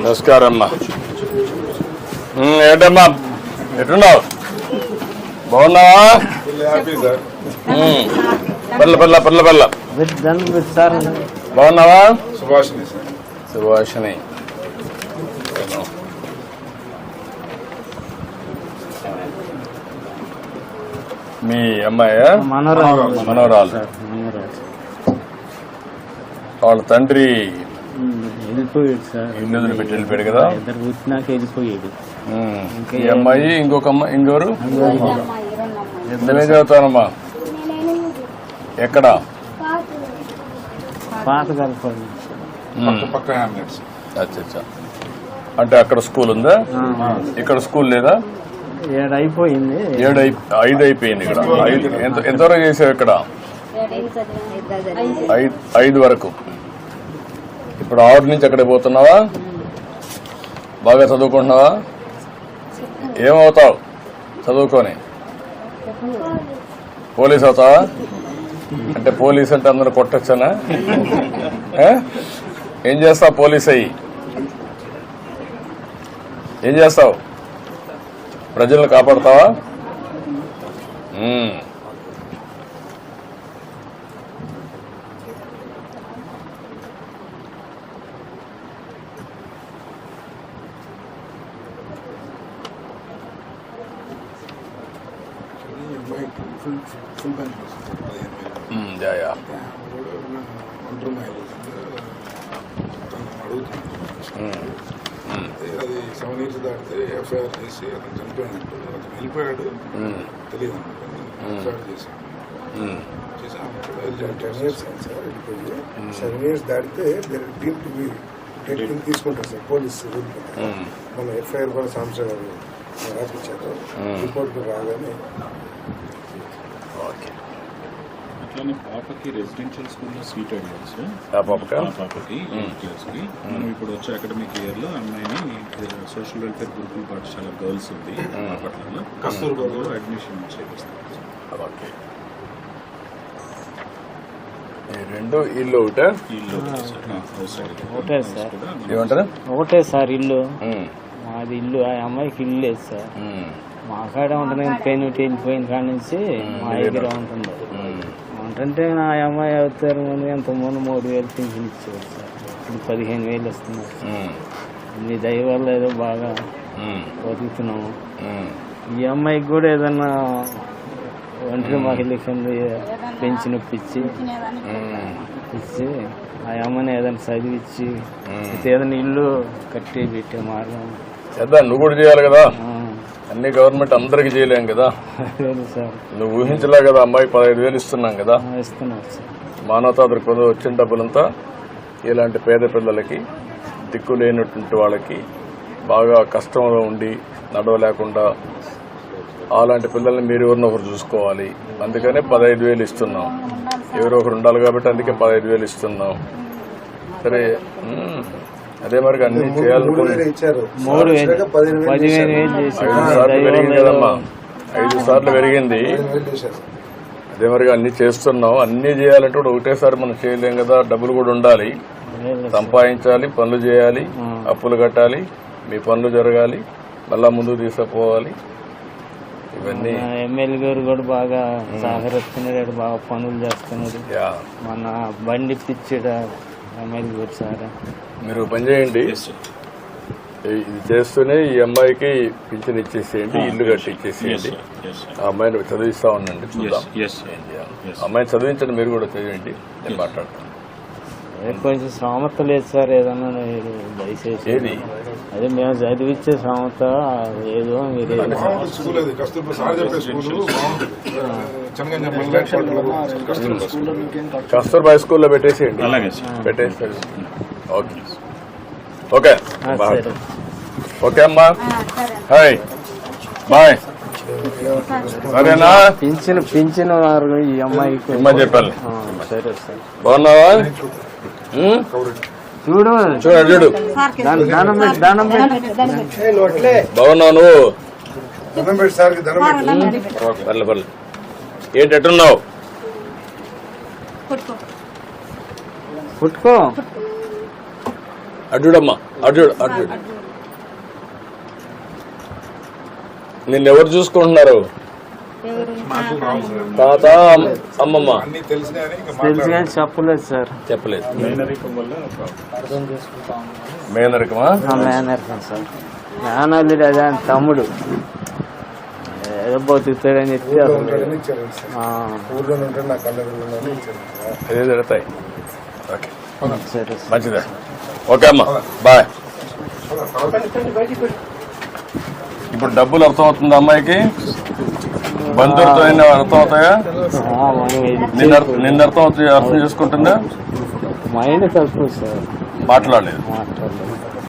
నమస్కారం అమ్మా. ఏంటమ్మా ఎట్టున్నావు? బాగున్నావా? పల్ల పల్ల పల్ల పల్ల బాగున్నావా? సుభాషిణి మీ అమ్మాయా? మనవరాలు. వాళ్ళ తండ్రి వెళ్ళిపోయాడు సార్. ఇల్లు వదిలిపెట్టి వెళ్ళిపోయాడు కదా. ఇద్దరు పుట్టినాక వెళ్ళిపోయాడు. ఈ అమ్మాయి ఇంకొక అమ్మాయి ఇంకోరు ఎంతనే చదువుతానమ్మా? ఎక్కడ? పాత కలపండి. అచ్చా. అంటే అక్కడ స్కూల్ ఉందా? ఇక్కడ స్కూల్ లేదా? 7 అయిపోయింది. 5 అయిపోయింది. ఇక్కడ ఎంతవరకు చేసావు? ఇక్కడ 5 వరకు. ఇప్పుడు 6 నుంచి అక్కడికి పోతున్నావా? బాగా చదువుకుంటున్నావా? ఏమవుతావు చదువుకొని? పోలీస్ అవుతావా? అంటే పోలీస్ అంటే అందరూ కొట్టొచ్చనా? ఏం చేస్తావు పోలీస్ అయ్యి? ఏం చేస్తావు? ప్రజలను కాపాడతావా? అది 7 years దాటితే ఎఫ్ఐఆర్ చేసి అతను చనిపోయినట్టు అతను వెళ్ళిపోయాడు తెలియదు ఎఫ్ఐఆర్ చేశాను. 10 years సార్ వెళ్ళిపోయి 7 years దాటితే తీసుకుంటారు సార్ పోలీసు. మన ఎఫ్ఐఆర్ కూడా సంవత్సరం గారు రాసిచ్చారు. రిపోర్ట్ రాగానే అట్లానే పాపకి రెసిడెన్షియల్ స్కూల్లో సీట్ అడిగారు సార్. పాపకి మనం ఇప్పుడు వచ్చే అకాడమిక్ ఇయర్ లో అమ్మాయిని సోషల్ వెల్ఫేర్ గురుకుల పాఠశాల గర్ల్స్ ఉంది బాపట్లలో కస్తూర్బాలో అడ్మిషన్ చేపిస్తాం. రెండు ఇల్లు ఒకటే ఒకటే సార్ ఇల్లు. మాది ఇల్లు. ఆ అమ్మాయికి ఇల్లు లేదు సార్. మా కాడ ఉంటుంది. పెయిన్ వెళ్ళిపోయిన కాడ నుంచి మా దగ్గర ఉంటుంది. అంటే నా అమ్మాయి అవుతారు ముందు ఎంతమంది 3,000 పింఛన్ ఇచ్చేవారు సార్. ఇప్పుడు 15,000 వస్తున్నారు. మీ దయ వల్ల ఏదో బాగా బతుకుతున్నాము. ఈ అమ్మాయికి కూడా ఏదన్నా ఒంటరి మహిళ కింద పెన్షన్ ఇచ్చి ఆ అమ్మని ఏదైనా చదివిచ్చి ఏదైనా ఇల్లు కట్టి పెట్టే మార్గం నువ్వు కూడా చేయాలి కదా. అన్ని గవర్నమెంట్ అందరికి చేయలేం కదా. నువ్వు ఊహించలే కదా. అమ్మాయి 15,000 ఇస్తున్నాం కదా. మానవతా దృక్పథం వచ్చిన డబ్బులంతా ఇలాంటి పేద పిల్లలకి, దిక్కు లేనటువంటి వాళ్ళకి, బాగా కష్టంలో ఉండి నడవలేకుండా అలాంటి పిల్లల్ని మీరు ఎవరినో ఒకరు చూసుకోవాలి. అందుకనే 15,000 ఇస్తున్నాం. ఎవరో ఒకరు ఉండాలి కాబట్టి అందుకే 15,000 ఇస్తున్నాం. సరే అదే మరి అన్ని చేయాలనుకుని 5 సార్లు పెరిగింది కదమ్మా. 5 సార్లు పెరిగింది. అదే మరి అన్ని చేస్తున్నాం. అన్ని చేయాలంటే కూడా ఒకటేసారి మనం చేయలేం కదా. డబ్బులు కూడా ఉండాలి, సంపాదించాలి, పనులు చేయాలి, అప్పులు కట్టాలి, మీ పనులు జరగాలి, మళ్ళా ముందుకు తీసుకుపోవాలి. ఇవన్నీ ఎమ్మెల్యే గారు కూడా బాగా సహకరిస్తున్నాడు. బాగా పనులు చేస్తున్నాడు. మన బండి పిచ్చాడు ఎమ్మెల్యే గారు సార్. మీరు పని చేయండి. ఇది చేస్తూనే ఈ అమ్మాయికి పింఛన్ ఇచ్చేసేయండి, ఇల్లు కట్టి ఇచ్చేసేయండి. ఆ అమ్మాయిని చదివిస్తా ఉండండి. చూద్దాం అమ్మాయిని చదివించండి. మీరు కూడా చేయండి. నేను మాట్లాడతాను. కొంచెం శ్రామత లేదు సార్. ఏదన్నా దయచేసి ఏది అదే మేము చదివిచ్చే శ్రామత ఏదో మీరు కస్తూర్బా స్కూల్లో పెట్టేసేయండి. పెట్టేసేయండి. ఓకే ఓకే ఓకే అమ్మా. Hi bye. సరేనా? పింఛన్ ఈ అమ్మాయికి చెప్పాలి. సరే సార్. బాగున్నావా? చూడు చూడు బాగున్నావు నువ్వు? పర్లే పర్లే. ఏంటి ఎట్టున్నావు? పుట్టుకో అడ్డుడమ్మా అడ్డు నిన్నెవరు చూసుకుంటున్నారు? తాత అమ్మమ్మ అన్ని తెలిసినాయని ఇంకా తెలుసు కానీ చెప్పలేదు సార్. చెప్పలేదు. మేనరికం వల్ల మేనరికమా? మేనర్కం సార్. మేనల్లుడు అదే ఆయన తమ్ముడు ఏదో బతుకుతాడని చెప్పి ఉంటాడని ఇచ్చారు సార్. ఊర్లో ఉంటాడు నా కళ్ళ ఇచ్చారు. అదే జరుగుతాయి. ఓకే సరే సార్. మంచిదే. ఓకే అమ్మా బాయ్. ఇప్పుడు డబ్బులు అర్థమవుతుందా అమ్మాయికి? బంధువులతో అయినా అర్థం అవుతాయా? నిన్న అర్థం అవుతాయి, అర్థం చేసుకుంటుందా? మైండ్ తక్కువ సార్, మాట్లాడలేదు. మాట్లాడలేదు.